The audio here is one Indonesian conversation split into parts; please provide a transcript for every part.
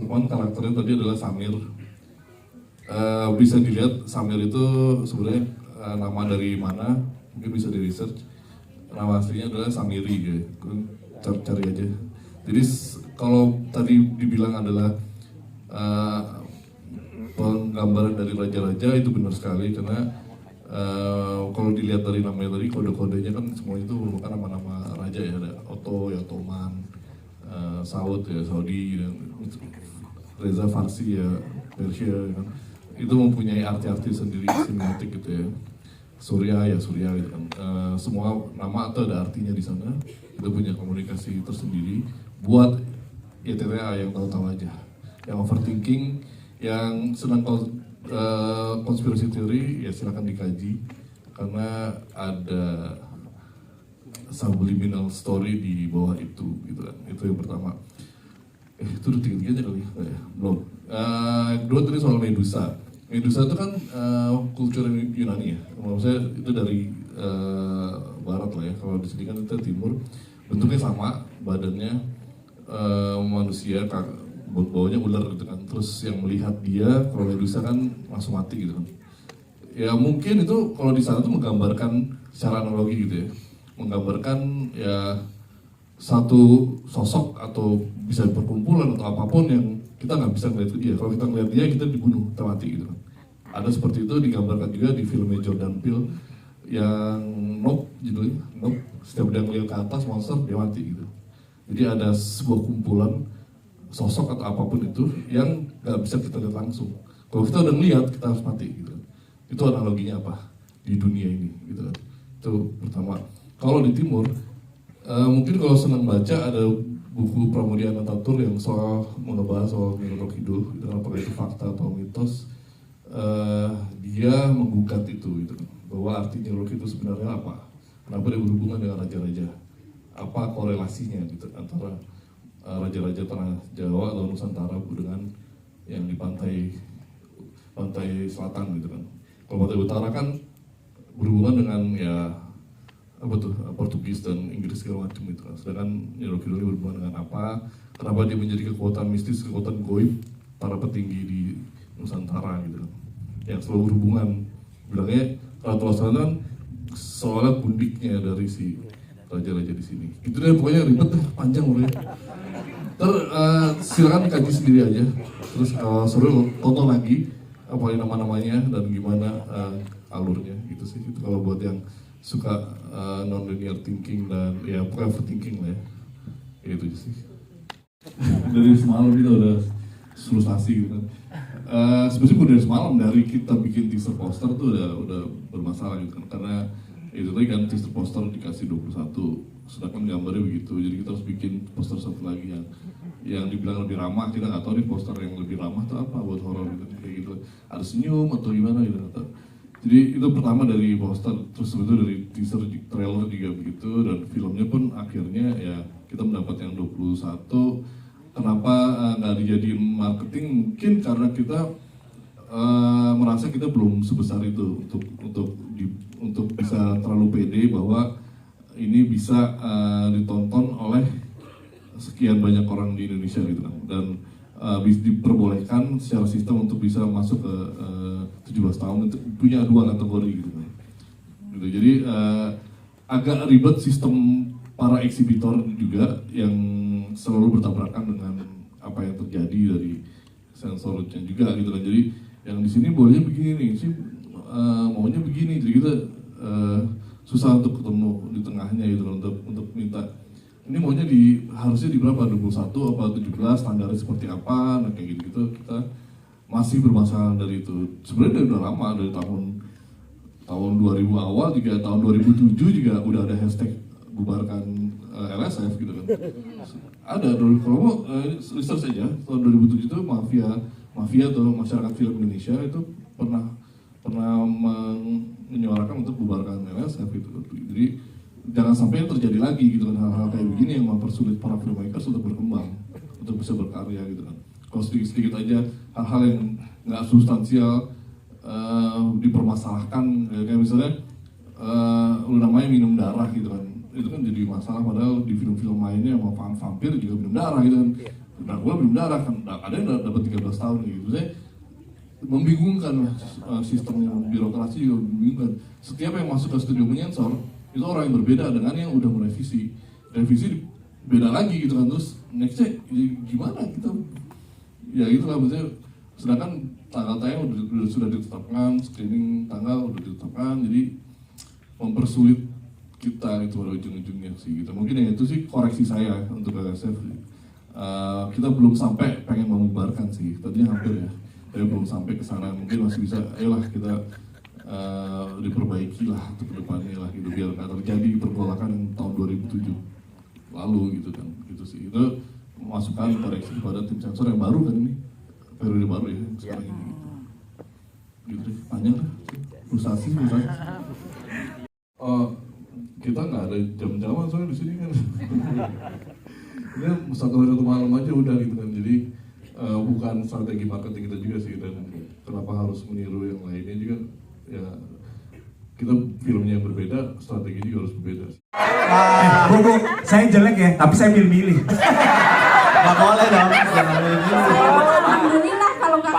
perempuan karakternya tadi adalah Samir. Bisa dilihat Samir itu sebenarnya nama dari mana, mungkin bisa di research. Nama aslinya adalah Samiri, ya. Cari aja. Jadi kalau tadi dibilang adalah uh, penggambaran dari raja-raja, itu benar sekali karena kalau dilihat dari namanya tadi, kode-kodenya kan semua itu merupakan nama-nama raja ya. Ada Otto ya, Ottoman, Saud ya, Saudi, dan Reza Farsi ya, Persia ya kan. Itu mempunyai arti-arti sendiri, semiotik gitu ya. Surya ya Surya gitu kan. Semua nama atau ada artinya di sana. Kita punya komunikasi tersendiri buat YTTA yang tahu-tahu aja, yang overthinking, yang senang konspirasi teori, ya silakan dikaji karena ada subliminal story di bawah itu gitu kan. Itu yang pertama. Itu udah tiga-tiganya kali ya? Belum. Yang kedua tadi soal Medusa. Medusa itu kan kultur Yunani ya. Menurut saya itu dari barat lah ya. Kalau di sini kan itu timur. Bentuknya sama, badannya manusia, bawahnya ular gitu kan. Terus yang melihat dia, kalau Medusa kan langsung mati gitu kan. Ya mungkin itu kalau di sana tuh menggambarkan secara analogi gitu ya. Menggambarkan ya satu sosok atau bisa perkumpulan atau apapun yang kita nggak bisa ngeliat dia. Kalau kita ngeliat dia, kita dibunuh, kita mati gitu kan. Ada seperti itu digambarkan juga di filmnya Jordan Peele yang Nope, judulnya Nope. Setiap dia ngeliat ke atas monster, dia mati gitu. Jadi ada sebuah kumpulan sosok atau apapun itu yang nggak bisa kita lihat langsung. Kalau kita udah ngeliat, kita harus mati gitu. Itu analoginya apa di dunia ini gitu kan. Itu pertama. Kalau di timur, mungkin kalau senang baca ada buku Pramudia Anantatur yang soal mengebahas soal Nyi Hidup, gitu, apakah itu fakta atau mitos. Dia menggugat itu gitu, bahwa arti Nyi itu sebenarnya apa, kenapa dia berhubungan dengan raja-raja, apa korelasinya gitu antara raja-raja tanah Jawa atau Nusantara dengan yang di pantai selatan gitu kan. Kalau pantai utara kan berhubungan dengan ya apa tuh Portugis dan Inggris segala macam gitu kan. Sedangkan Nyi Kidul berhubungan dengan apa? Kenapa dia menjadi kekuatan mistis, kekuatan goib para petinggi di Nusantara gitu kan. Yang selalu berhubungan, bilangnya Ratu Lasana kan seolah bundiknya dari si raja-raja di sini. Gitu deh pokoknya ribet deh, panjang pokoknya. Silakan kaji sendiri aja. Terus seru tonton lagi apa nama-namanya dan gimana alurnya gitu sih. Itu kalau buat yang suka non-linear thinking dan ya pokoknya overthinking lah ya, itu sih. Dari semalam kita udah frustasi gitu kan. Sebenarnya udah dari semalam, dari kita bikin teaser poster tuh udah bermasalah gitu kan, karena itu tadi kan teaser poster dikasih 21, sedangkan gambarnya begitu, jadi kita harus bikin poster satu lagi yang dibilang lebih ramah. Kita nggak tahu nih poster yang lebih ramah tuh apa buat horor gitu, kayak gitu, ada senyum atau gimana gitu. Jadi itu pertama dari poster, terus itu dari teaser, trailer juga begitu, dan filmnya pun akhirnya ya kita mendapat yang 21. Kenapa nggak dijadiin marketing? Mungkin karena kita merasa kita belum sebesar itu untuk bisa terlalu pede bahwa ini bisa ditonton oleh sekian banyak orang di Indonesia gitu kan, dan diperbolehkan secara sistem untuk bisa masuk ke 17 tahun, untuk punya 2 kategori gitu kan. Gitu. Jadi agak ribet sistem para eksibitor juga yang selalu bertabrakan dengan apa yang terjadi dari sensornya juga gitu kan. Jadi yang di sini bolehnya begini nih sih, maunya begini, jadi kita susah untuk ketemu di tengahnya gitu loh, untuk minta ini maunya harusnya di berapa, 21 apa 17, standarnya seperti apa, nah kayak gitu kita masih bermasalah dari itu. Sebenarnya udah lama, dari tahun 2000 awal juga, tahun 2007 juga udah ada hashtag bubarkan LSF gitu kan. Ada dulu, kalau mau research aja, tahun 2007 itu mafia atau masyarakat film Indonesia itu pernah menyuarakan untuk bubarkan LSF gitu. Jadi jangan sampai terjadi lagi gitu kan, hal-hal kayak begini yang mempersulit para filmmakers untuk berkembang, untuk bisa berkarya gitu kan. Kalau sedikit-sedikit aja hal-hal yang nggak substansial dipermasalahkan, kayak misalnya lu namanya minum darah gitu kan, itu kan jadi masalah, padahal di film-film lainnya sama vampir juga minum darah gitu kan. Nah gue belum darah kan, ada yang dapat 13 tahun gitu. Saya membingungkan sistemnya, birokrasi juga membingungkan. Setiap yang masuk ke studio menyensor itu orang yang berbeda dengan yang udah merevisi. Revisi beda lagi gitu kan, terus nextnya gimana kita? Ya itulah maksudnya. Sedangkan tanggal tayang sudah ditetapkan, screening tanggal udah ditetapkan, jadi mempersulit kita itu pada ujung-ujungnya sih gitu. Mungkin yang itu sih koreksi saya untuk LSF. Kita belum sampai pengen membubarkan sih, tadinya hampir ya, tapi belum sampai ke sana. Mungkin masih bisa, ayolah kita diperbaiki lah untuk kedepannya lah gitu, biar nggak terjadi pergolakan yang tahun 2007 lalu gitu kan, gitu sih. Itu masukan koreksi kepada tim sensor yang baru kan ini, periode baru ya sekarang ini gitu deh, panjang lah frustasi. Kita nggak ada jam-jaman soalnya di sini kan. Ini satu hari satu malam aja udah gitu kan, jadi bukan strategi marketing kita juga sih, dan kenapa harus meniru yang lainnya juga ya, kita filmnya yang berbeda, strategi juga harus berbeda. Bu, saya jelek ya, tapi saya milih-milih. Gak boleh dong, jangan milih-milih. Alhamdulillah kalau nggak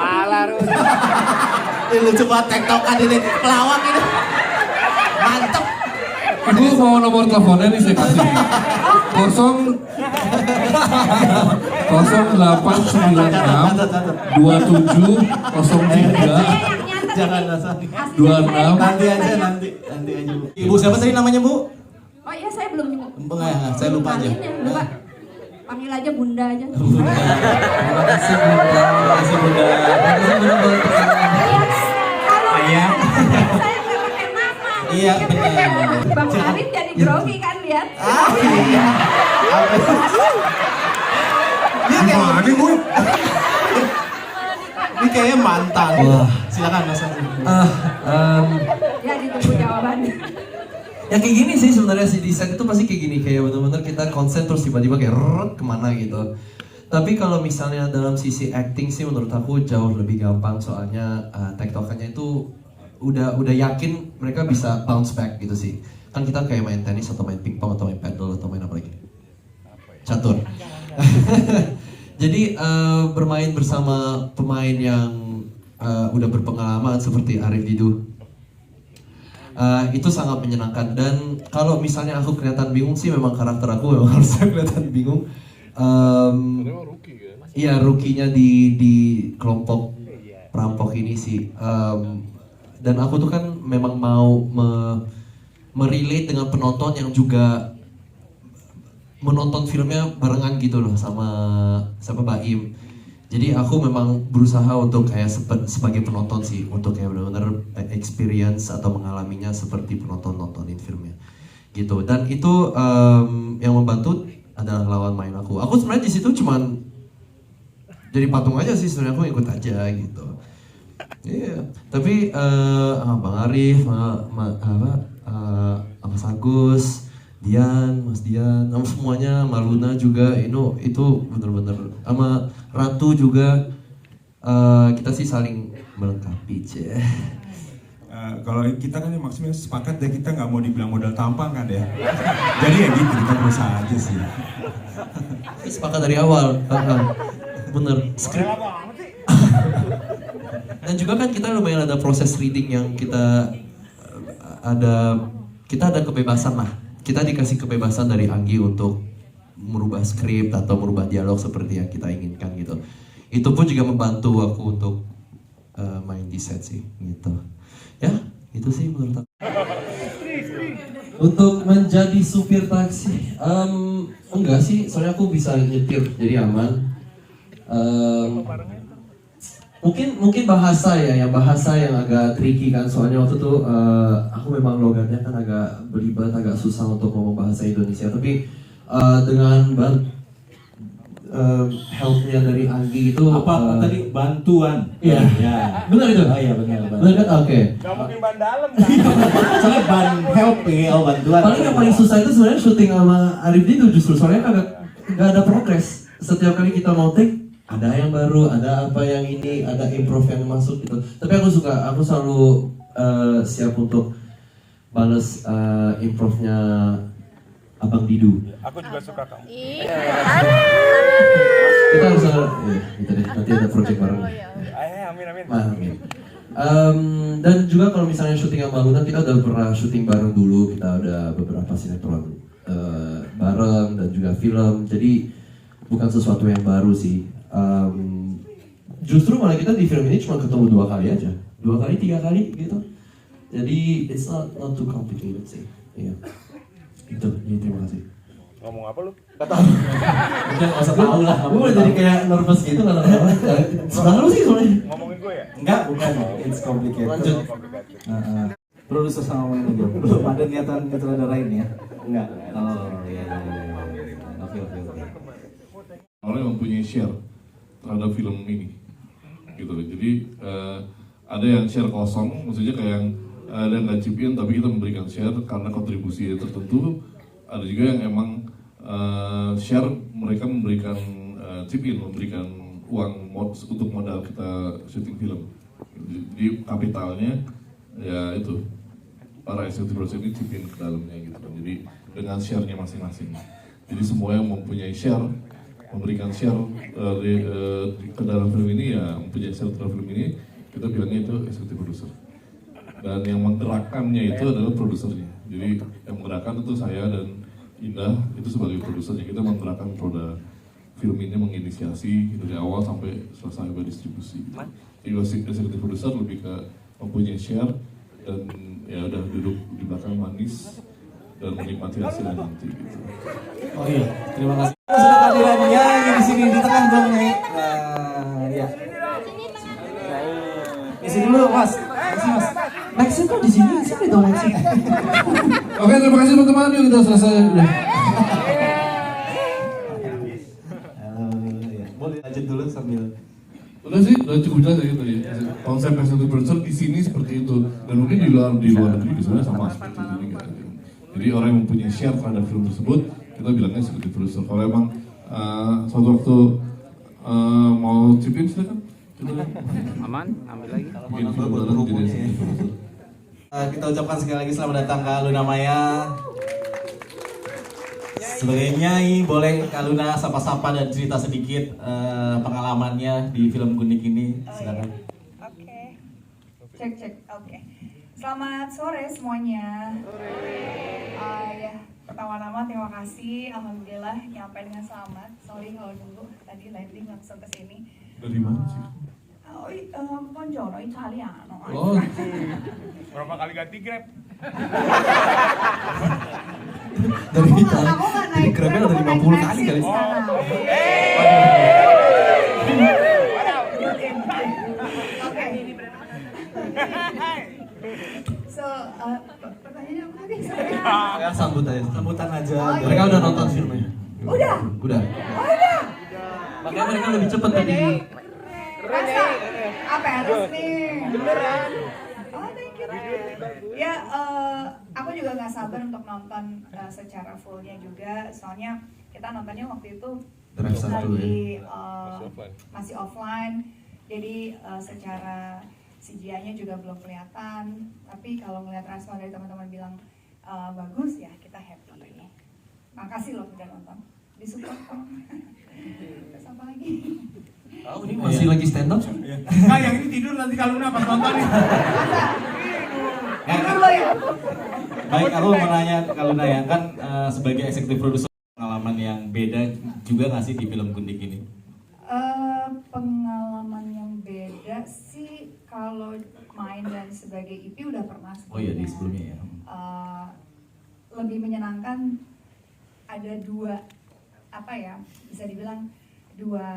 Ini lucu banget tektokan ini, pelawak ini. Mantep. Ibu mau nomor teleponnya nih saya kasih. 0896 2703 Jangan dasar. 26. Nanti aja Bu. Ibu siapa tadi namanya Bu? Oh iya, saya belum. Enggak, saya lupa aja. Lupa. Panggil aja Bunda aja. Bunda. Terima kasih Bunda. Terima kasih Bunda. Ayah. Saya nggak pakai nama. Iya benar. Bang Arif jadi grogi kan lihat. Iya. Gimana Bu? Ini kayaknya mantan. Silakan Mas Arif. Ya ditunggu jawabannya. Ya kayak gini sih sebenarnya si desain itu pasti kayak gini, kayak benar-benar kita konsen terus tiba-tiba kayak kemana gitu. Tapi kalau misalnya dalam sisi acting sih menurut aku jauh lebih gampang, soalnya tektokannya itu udah yakin mereka bisa bounce back gitu sih. Kan kita kayak main tenis atau main pingpong atau main paddle atau main apa lagi? Catur. Jadi bermain bersama pemain yang udah berpengalaman seperti Arif Didu, itu sangat menyenangkan. Dan kalau misalnya aku kelihatan bingung sih, memang karakter aku memang harusnya kelihatan bingung. Iya, rookie-nya di kelompok perampok ini sih. Dan aku tuh kan memang mau merelate dengan penonton yang juga menonton filmnya barengan gitu loh sama Baim. Jadi aku memang berusaha untuk kayak sebagai penonton sih, untuk kayak benar-benar experience atau mengalaminya seperti penonton nontonin filmnya gitu. Dan itu yang membantu adalah lawan main aku. Aku sebenarnya di situ cuman jadi patung aja sih, sebenarnya aku ikut aja gitu. Iya, tapi Bang Arif, Mas Agus, Mas Dian, sama semuanya, Maluna juga, itu bener-bener, sama Ratu juga, kita sih saling melengkapi, ceh. Kalau kita kan maksudnya sepakat deh, kita nggak mau dibilang modal tampang kan ya. Jadi ya gitu, kita berusaha aja sih. Sepakat dari awal, bener. Skrip. Dan juga kan kita lumayan ada proses reading yang kita ada kebebasan lah. Kita dikasih kebebasan dari Anggi untuk merubah skrip atau merubah dialog seperti yang kita inginkan gitu. Itu pun juga membantu aku untuk main di set sih gitu. Ya, itu sih menurut aku. Untuk menjadi supir taksi, enggak sih, soalnya aku bisa nyetir jadi aman. Mungkin bahasa yang agak tricky kan, soalnya waktu itu aku memang logatnya kan agak belibet, agak susah untuk ngomong bahasa Indonesia, tapi dengan helpnya dari Anggi itu tadi bantuan. Iya. Ya. Benar itu? Oh iya benar. Benar kan? Oke. Gak mungkin ban dalam kan? Soalnya help ya, bantuan. Paling yang paling susah itu sebenarnya syuting sama Arif itu justru, soalnya nggak ada progres. Setiap kali kita mau take ada yang baru, ada apa yang ini, ada improv yang masuk gitu. Tapi aku selalu siap untuk balas improvnya Abang Didu. Aku juga suka kamu. kita harus gitu deh, nanti ada project bareng. Amin. Dan juga kalau misalnya syuting sama Luna, kita udah pernah syuting bareng dulu, kita udah beberapa sinetron bareng dan juga film, jadi bukan sesuatu yang baru sih. Justru malah kita di film ini cuma ketemu 2 kali aja, 2 kali, 3 kali gitu. Jadi it's not too complicated sih. Iya. Gitu. Jadi terima kasih. Ngomong apa lu? Udah nggak usah tahu lah. Gue jadi kayak nervous gitu nggak tahu kenapa. Sebelah lu sih soalnya. Ngomongin gue ya? Enggak, bukan. It's complicated. Lanjut. Produser sama main aja. Belum ada niatan nyutradarain ya? Enggak. Oh iya. Oke. Orang yang mempunyai share terhadap film ini, gitu loh. Jadi ada yang share kosong, maksudnya kayak yang ada yang nggak chip in tapi kita memberikan share karena kontribusi tertentu. Ada juga yang emang share mereka memberikan chip in, memberikan uang untuk modal kita syuting film. Jadi kapitalnya ya itu para eksekutif produser ini chip in ke dalamnya gitu. Jadi dengan share-nya masing-masing. Jadi semua yang mempunyai share, memberikan share ke dalam film ini ya mempunyai share terhadap film ini, kita bilangnya itu eksekutif produser. Dan yang menggerakkannya itu adalah produsernya. Jadi yang menggerakkan itu saya dan Indah itu sebagai produsernya. Kita menggerakkan roda film ini, menginisiasi dari awal sampai selesai berdistribusi. Jadi eksekutif produser lebih ke mempunyai share dan ya udah duduk di belakang manis dan menikmati hasilnya nanti gitu. Oh iya, terima kasih. Sudah kehadirannya di sini di tengah dong nih. Nah, ya. Di sini dulu, Mas. Mas. Maxi kok di sini dong Maxi. Oke, terima kasih teman-teman. Yuk kita selesai. Boleh lanjut dulu sambil. Udah sih, udah cukup jelas ya tadi. Konsep eksekutif produser di sini seperti itu, dan mungkin di luar negeri misalnya sama seperti ini. Jadi orang yang mempunyai share terhadap film tersebut, kita bilangnya eksekutif produser. Kalau emang suatu waktu mau chip in silakan. Aman, ambil lagi. Mungkin film baru jadi eksekutif produser. Kita ucapkan sekali lagi selamat datang Kak Luna Maya. Sebagai penyanyi, boleh Kak Luna sapa-sapa dan cerita sedikit pengalamannya di film Gundik ini. Silakan. Oke. Cek. Oke. Selamat sore semuanya. Ya, pertama-tama terima kasih. Alhamdulillah nyampe dengan selamat. Sorry kalau nunggu tadi landing langsung ke sini. Dari mana sih? Buongiorno, Italiano. Oh, Berapa kali ganti Grab? Dari Aku Italia. nggak Dari naik Grabnya Grab, udah aku 50 naik kali taksi kali. di sana. Oke. So, pertanyaannya apa tadi? Ya, sambut aja. Sambutan aja. Oh, iya. Mereka udah nonton filmnya. Udah. Udah. Oh, udah. Makanya mereka lebih cepet tadi. Masa? Apa harus nih? Oh, thank you. Ya, aku juga nggak sabar untuk nonton secara fullnya juga. Soalnya kita nontonnya waktu itu Drive satu, lagi masih offline. Jadi secara CGI-nya juga belum kelihatan. Tapi kalau ngeliat respon dari teman-teman bilang bagus ya, kita happy. Makasih loh udah nonton. Disupport kok. Terus apa lagi? Oh, ini masih lagi stand up sih. Nah, yang ini tidur nanti kalau Luna pas nonton nih. Tidur lo ya? Baik, aku mau nanya ke Kak Luna ya, kan sebagai eksekutif produser pengalaman yang beda juga nggak sih di film Gundik ini? Pengalaman yang beda sih kalau main dan sebagai IP udah pernah sebelumnya. Oh iya, di sebelumnya ya. Lebih menyenangkan ada dua apa ya, bisa dibilang dua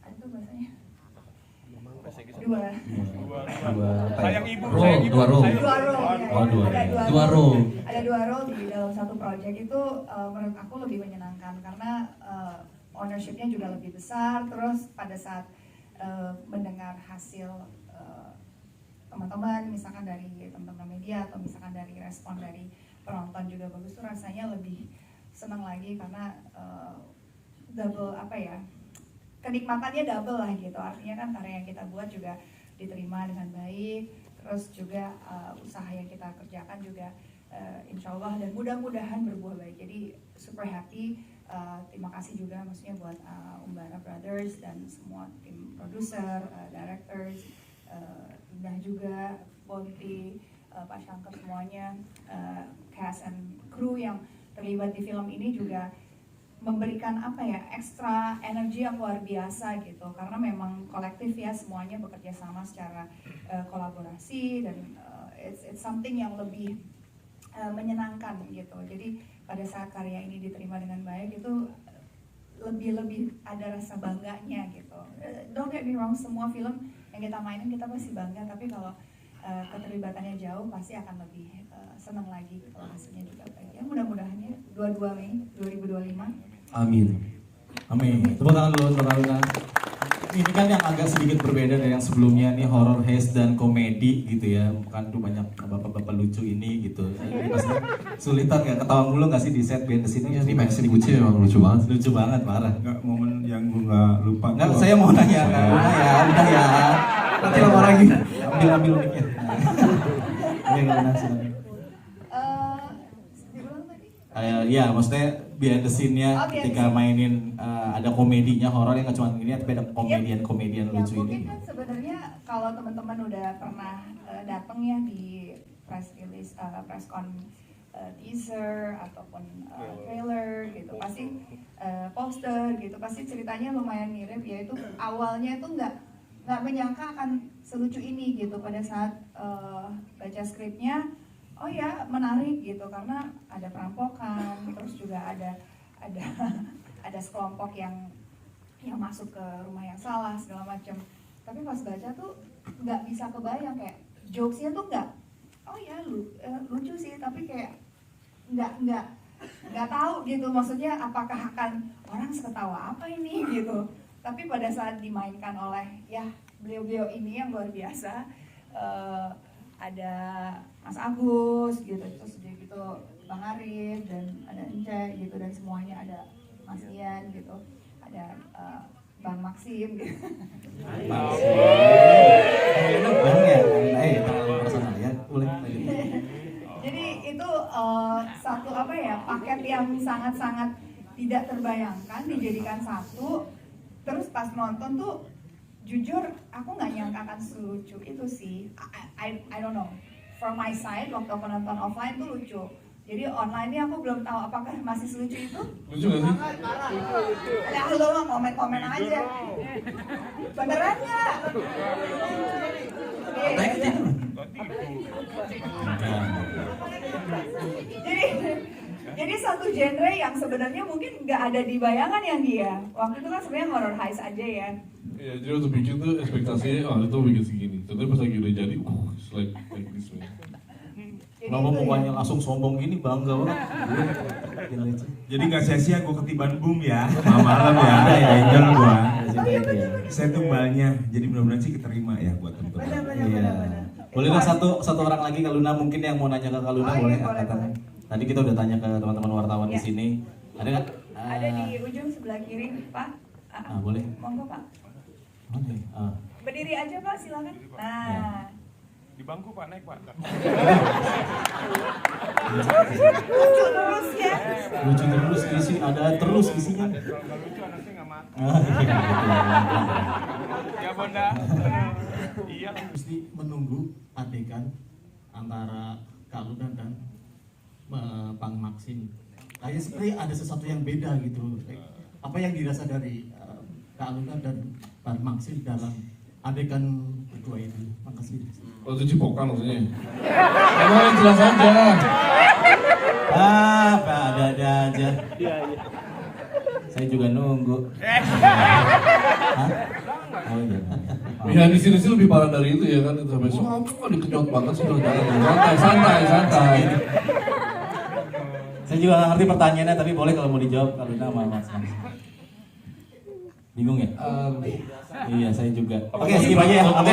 apa itu bahasanya? Dua Sayang ibu, Roll, sayang ibu. dua roll. sayang ibu. dua role ya. Oh, dua Ada role. Dua role. Ada dua role di dalam satu project itu menurut aku lebih menyenangkan karena ownership-nya juga lebih besar. Terus pada saat mendengar hasil teman-teman, misalkan dari teman-teman media atau misalkan dari respon dari penonton juga bagus, tuh rasanya lebih senang lagi karena double apa ya, kenikmatannya double lah gitu. Artinya kan karya yang kita buat juga diterima dengan baik, terus juga usaha yang kita kerjakan juga insya Allah dan mudah-mudahan berbuah baik. Jadi super happy terima kasih juga maksudnya buat Umbara Brothers dan semua tim produser, directors, Indah juga, Bonti, Pak Shankar semuanya, cast and crew yang terlibat di film ini juga memberikan apa ya, ekstra energi yang luar biasa gitu, karena memang kolektif ya, semuanya bekerja sama secara kolaborasi dan it's something yang lebih menyenangkan gitu. Jadi pada saat karya ini diterima dengan baik itu lebih ada rasa bangganya gitu. Don't get me wrong, semua film yang kita mainin kita pasti bangga, tapi kalau keterlibatannya jauh pasti akan lebih senang lagi kalau hasilnya juga baik. Ya mudah-mudahannya 22 Mei 2025. Amin. Amin. Tepuk tangan dulu untuk Aluna. Ini kan yang agak sedikit berbeda dari yang sebelumnya nih, horror heist dan komedi gitu ya. Bukan tuh banyak bapak-bapak lucu ini gitu. Ini pasti sulitan nggak ketawa mulu nggak sih di set behind the scene Ini Max Nibuchi memang lucu banget. lucu banget parah. Nggak, momen yang gue nggak lupa. Nggak, tuh- saya mau nanya, udah ya. Nanti lama lagi. Ambil mic-nya. Oke, Aluna silakan. Diulang tadi? Ya, maksudnya behind the scene-nya Oh, behind ketika the scene. mainin ada komedinya horor yang nggak cuma ini, tapi ada komedian Ya, lucu mungkin ini. kan sebenarnya kalau teman-teman udah pernah datang ya di press release, press con teaser ataupun trailer gitu, pasti poster gitu, pasti ceritanya lumayan mirip, yaitu awalnya itu nggak menyangka akan selucu ini gitu. Pada saat baca skripnya, oh ya menarik gitu, karena ada perampokan, terus juga ada ada sekelompok yang masuk ke rumah yang salah segala macam. Tapi pas baca tuh nggak bisa kebayang, kayak jokesnya tuh nggak, oh ya lucu sih, tapi kayak nggak tahu gitu, maksudnya apakah akan orang seketawa apa ini gitu. Tapi pada saat dimainkan oleh ya beliau-beliau ini yang luar biasa, ada Mas Agus gitu, terus juga gitu Bang Arif dan ada Ence gitu, dan semuanya ada Mas Ian gitu, ada Bang Maxim gitu. Bang ya, terlalu personal ya, boleh lanjut. Jadi itu satu apa ya, paket yang sangat-sangat tidak terbayangkan dijadikan satu. Terus pas nonton tuh jujur aku nggak nyangka akan selucu itu sih. I don't know. From my side waktu aku nonton offline tuh lucu. Jadi online ini aku belum tahu apakah masih selucu itu. Lucu gak sih? Ya lu mah komen-komen aja. Beneran nggak? Jadi satu genre yang sebenarnya mungkin nggak ada di bayangan yang dia. Waktu itu kan sebenarnya horror heist aja ya. Ya, jadi waktu bikin tuh ekspektasinya, itu bikin segini. Tapi pas lagi udah jadi, it's like this man. Jadi Kenapa itu mukanya ya. langsung sombong gini, bangga banget. Jadi nggak sia-sia gue ketiban boom ya, malam ya, angel gue. Saya tumbalnya, jadi mudah-mudahan sih keterima ya buat teman-teman. Benar-benar. Boleh lah satu orang lagi Kak Luna mungkin yang mau nanya ke Kak Luna, Oh, iya, boleh boleh, angkat tangan. boleh. Tadi kita udah tanya ke teman-teman wartawan di Ya. sini. Ada nggak? Ada di ujung sebelah kiri, Pak. Boleh. Monggo, Pak. Oke. Berdiri aja, Pak, silakan. Nah, Di bangku Pak, naik Pak. lucu terus ya. Lucu terus isi, ada terus isinya. Kalau nggak lucu anaknya nggak makan. Iya. Ya Bonda. Iya. Mesti menunggu adegan antara Kak Luna dan Bang Maxim. Kayaknya seperti ada sesuatu yang beda gitu. Apa yang dirasa dari Kak Luna dan Bang Maxim dalam adegan kedua ini? Makasih. Waktu cipokan maksudnya. Emang yang jelas aja. Ada aja. Saya juga nunggu. Hah? Oh iya. Ya di sini sih lebih parah dari itu ya kan, itu sampai semua dikenyot banget sih, jangan santai. Saya juga nggak ngerti pertanyaannya, tapi boleh kalau mau dijawab Kak Luna sama Mas. Bingung ya? Iya, saya juga. Oke, skip aja ya. Oke,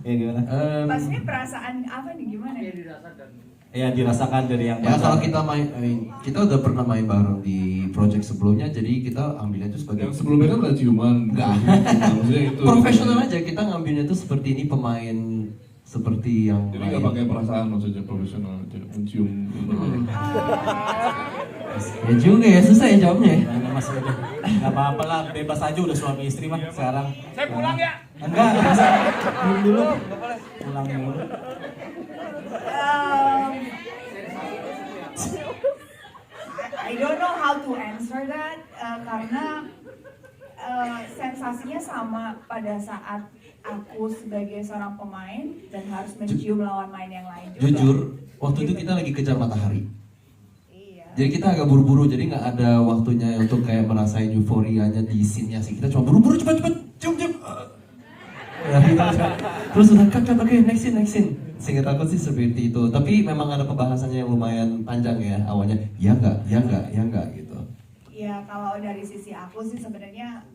ya gimana? Pas ini perasaan apa nih, gimana? Ya dirasakan dari yang Ya kalau kita kita udah pernah main bareng di project sebelumnya, jadi kita ambilnya itu sebagai Yang sebelumnya kan udah ciuman. Enggak. Maksudnya itu. profesional aja, kita ngambilnya itu seperti ini pemain seperti yang Jadi nggak pakai perasaan maksudnya profesional aja mencium. Ya juga ya, susah ya jawabnya ya. Gimana Mas udah? Gak apa-apa lah, bebas aja udah suami istri mah sekarang. Saya pulang ya. Enggak, belum dulu. Pulang dulu. I don't know how to answer that karena sensasinya sama pada saat aku sebagai seorang pemain dan harus mencium lawan main yang lain juga. Jujur, waktu itu kita lagi kejar matahari. Iya. Jadi kita agak buru-buru, jadi nggak ada waktunya untuk kayak merasain euforianya di scene-nya sih. Kita cuma buru-buru cepet-cepet, cium-cium. Ya, terus udah cut, oke, next scene. Seingat aku sih seperti itu. Tapi memang ada pembahasannya yang lumayan panjang ya awalnya. Ya enggak gitu. Ya kalau dari sisi aku sih sebenarnya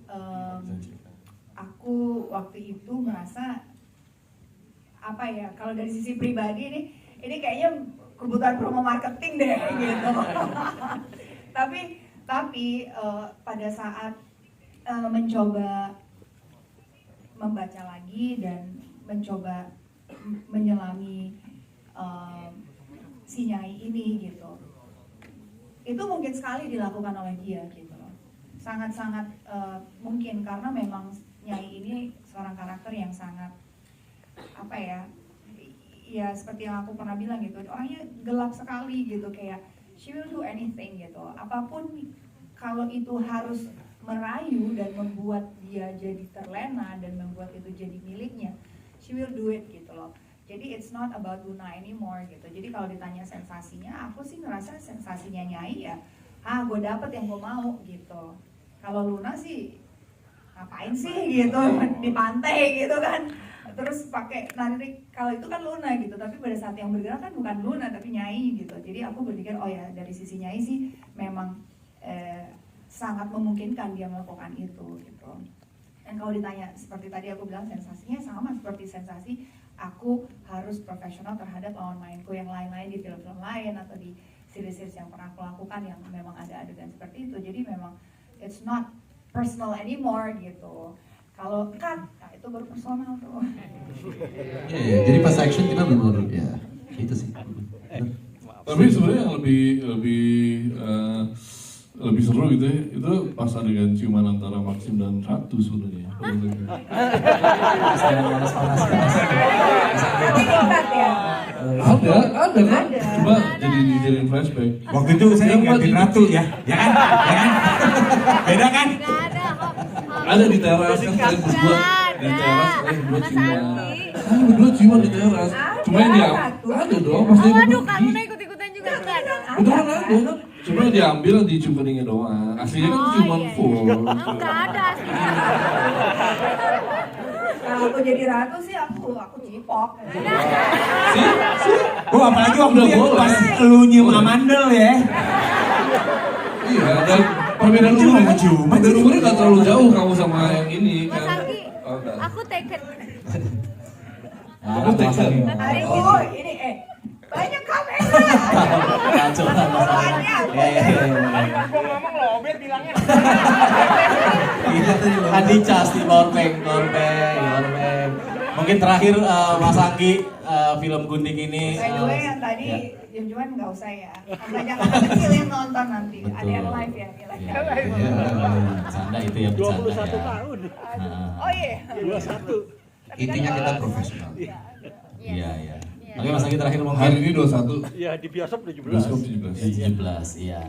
aku waktu itu merasa apa ya, kalau dari sisi pribadi ini kayaknya kebutuhan promo marketing deh gitu. tapi pada saat mencoba membaca lagi dan mencoba menyelami si Nyai ini gitu, itu mungkin sekali dilakukan oleh dia gitu loh, sangat-sangat mungkin karena memang Nyai ini seorang karakter yang sangat apa ya seperti yang aku pernah bilang gitu, orangnya gelap sekali gitu, kayak she will do anything gitu, apapun kalau itu harus merayu dan membuat dia jadi terlena dan membuat itu jadi miliknya, she will do it gitu loh. Jadi it's not about Luna anymore gitu. Jadi kalau ditanya sensasinya, aku sih ngerasa sensasinya Nyai ya, gue dapet yang gue mau gitu. Kalau Luna sih ngapain sih gitu di pantai gitu kan, terus pakai narik, kalau itu kan Luna gitu, tapi pada saat yang bergerak kan bukan Luna tapi Nyai gitu. Jadi aku berpikir oh ya dari sisi Nyai sih memang sangat memungkinkan dia melakukan itu gitu. Dan kalau ditanya seperti tadi aku bilang, sensasinya sama seperti sensasi aku harus profesional terhadap lawan mainku yang lain-lain di film-film lain atau di series-series yang pernah aku lakukan yang memang ada adegan seperti itu. Jadi memang it's not personal anymore gitu. Kalau cut, nah itu baru personal tuh. Iya, jadi pas action kita benar ya itu sih. Tapi sebenarnya yang lebih seru gitu ya, itu pas adegan ciuman antara Maxim dan Ratu sebenarnya. Ada kan? Coba jadi flashback. Waktu itu saya ingatin Ratu ya kan? Beda kan? Ada di teras kan kalian berdua di teras kalian berdua ciuman. Kalian berdua ciuman di teras. Cuma yang dia ada dong pas dia Waduh, pergi. Kaluna ikut-ikutan juga enggak dong? Beneran ada kan? Cuma yang diambil di cium keningnya doang. Aslinya kan ciuman full. Enggak ada aslinya. Kalau aku jadi ratu sih aku cipok. Oh apalagi waktu Udah itu boleh. pas lu nyium amandel ya. Iya, dan perbedaan umurnya nggak terlalu jauh kamu sama yang ini Mas kan. Anggi, Oh, enggak. aku taken. Aku taken. Aduh, ini banyak kamera. Kacau lah Mas Anggi. Pas gua ngomong lobet bilangnya. Adi Cas di Powerbank. Mungkin terakhir Mas Anggi, film Gundik ini. By the way yang tadi jam-jaman nggak usah ya. Banyak anak kecil yang nonton nanti. Ada yang live ya. Bercanda itu ya, bercanda 21 ya. tahun. Oh iya. 21. Intinya kita profesional. Iya. Oke Mas Anggi terakhir mungkin. Hari ini 21, Ya di bioskop 17. bioskop 17. 17, iya.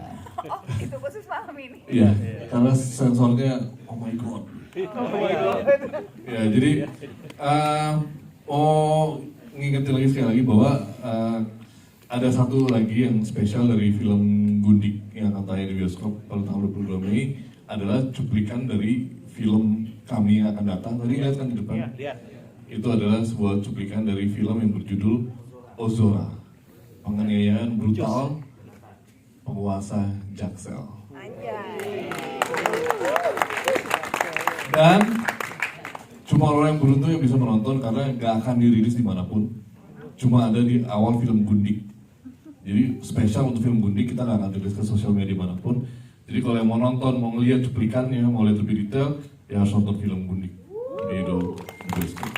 Oh itu khusus malam ini. Iya, karena sensornya oh my god. Ya jadi ngingetin lagi sekali lagi bahwa ada satu lagi yang spesial dari film Gundik yang akan tayang di bioskop pada tanggal 22 Mei adalah cuplikan dari film kami yang akan datang. Tadi lihat kan di depan. Iya, lihat. Itu adalah sebuah cuplikan dari film yang berjudul Ozora, penganiayaan brutal penguasa Jaksel. Dan cuma orang yang beruntung yang bisa menonton karena nggak akan dirilis dimanapun. Cuma ada di awal film Gundik. Jadi spesial untuk film Gundik, kita nggak akan rilis ke sosial media dimanapun. Jadi kalau yang mau nonton, mau ngeliat cuplikannya, mau lihat lebih detail, ya harus nonton film Gundik. Di bioskop.